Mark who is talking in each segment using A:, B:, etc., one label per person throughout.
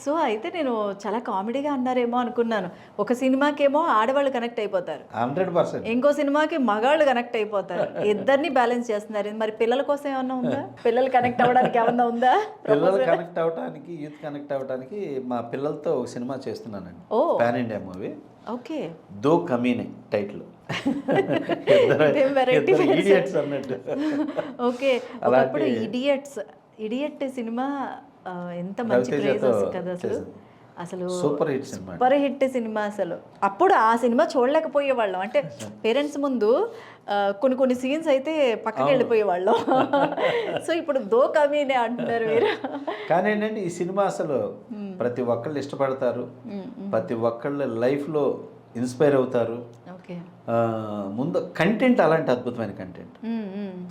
A: So అయితే నేను చాలా కామెడీగా అన్నారేమో అనుకున్నాను. ఒక సినిమాకేమో ఆడవాళ్ళు కనెక్ట్ అయిపోతారు,
B: 100%.
A: ఇంకో సినిమాకి మగాళ్ళు కనెక్ట్ అయిపోతారు. ఇద్దరిని బ్యాలెన్స్ చేస్తున్నారు. మరి పిల్లల కోసం ఏమన్నా ఉందా? పిల్లలు కనెక్ట్ అవ్వడానికి ఏమన్నా ఉందా?
B: పిల్లలు కనెక్ట్ అవ్వడానికి, యూత్ కనెక్ట్ అవ్వడానికి మా పిల్లలతో ఒక సినిమా చేస్తున్నానండి.
A: Oh.
B: Pan India movie.
A: Okay.
B: Do Kameene title.
A: ఇదేం variety పేరు
B: ఈడియట్స్ అన్నట్టు.
A: ఓకే. ఒకప్పుడు ఇడియట్ సినిమా ఎంత మంచి క్రేజ్ కదా అసలు. అసలు
B: super hit cinema.
A: Super hit cinema అసలు. అప్పుడు ఆ సినిమా చూడలేకపోయేవాళ్ళం. అంటే పేరెంట్స్ ముందు కొన్ని సీన్స్ అయితే పక్కకి వెళ్ళిపోయేవాళ్ళం. సో ఇప్పుడు దో కమీనే అంటున్నారు మీరు.
B: కానీ ఏంటంటే ఈ సినిమా అసలు ప్రతి ఒక్కళ్ళు ఇష్టపడతారు, ప్రతి ఒక్కళ్ళ లైఫ్లో ఇన్స్పైర్ అవుతారు.
A: ఓకే.
B: ముందు కంటెంట్ అలాంటి అద్భుతమైన కంటెంట్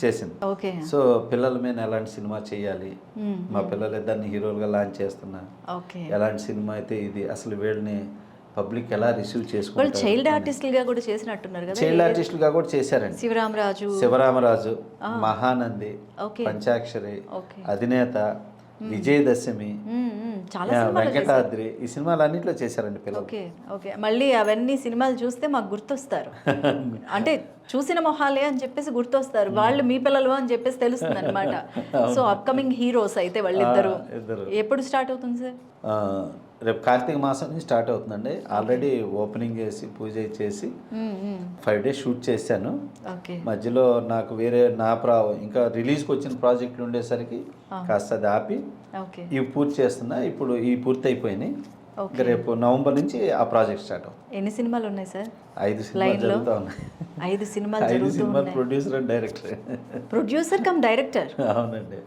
B: చేసింది.
A: ఓకే.
B: సో పిల్లల మీద ఎలాంటి సినిమా చేయాలి, మా పిల్లలు ఇద్దరిని హీరోలుగా లాంచ్ చేస్తున్నా,
A: ఓకే.
B: ఎలాంటి సినిమా అయితే ఇది, అసలు వీళ్ళని పబ్లిక్ ఎలా రిసీవ్
A: వాళ్ళు
B: చేసుకుంటారు.
A: చైల్డ్ ఆర్టిస్టులుగా కూడా చేసినట్టున్నారు కదా.
B: చైల్డ్ ఆర్టిస్టులుగా కూడా చేశారండి. శివరామరాజు, మహానంది,
A: ఓకే.
B: పంచాక్షరి,
A: ఓకే.
B: అధినేత, విజయదశమి,
A: చాలా సినిమాలు
B: వెంకటాద్రి, ఈ సినిమాలు అన్నింటిలో చేశారండి పిల్లలు.
A: ఓకే. ఓకే. మళ్ళీ అవన్నీ సినిమాలు చూస్తే మాకు గుర్తొస్తారు. అంటే చూసిన మొహాలే అని చెప్పేసి గుర్తొస్తారు. వాళ్ళు మీ పిల్లలు అని చెప్పేసి తెలుస్తుంది అనమాట. సో అప్కమింగ్ హీరోస్ అయితే వాళ్ళిద్దరు. ఎప్పుడు స్టార్ట్ అవుతుంది సార్?
B: రేపు కార్తీక మాసం నుంచి స్టార్ట్ అవుతుందండి. ఆల్రెడీ ఓపెనింగ్ చేసి పూజ చేసి 5 days షూట్ చేశాను.
A: ఓకే.
B: మధ్యలో నాకు వేరే ఇంకా రిలీజ్కి వచ్చిన ప్రాజెక్టులు ఉండేసరికి కాస్త అది ఆపి
A: ఓకే.
B: ఇవి పూర్తి చేస్తున్నా. ఇప్పుడు ఈ పూర్తి అయిపోయినాయి. ఇంకా రేపు నవంబర్ నుంచి ఆ ప్రాజెక్ట్ స్టార్ట్ అవుతుంది.
A: ఎన్ని సినిమాలు ఉన్నాయి సార్?
B: 5 సినిమాలు జరుగుతూ ఉన్నాయి.
A: 5 సినిమాలు
B: 5
A: జరుగుతూ
B: సినిమాలు
A: ఉన్నాయి.
B: Producer and director.
A: Producer come director.
B: అవునండి.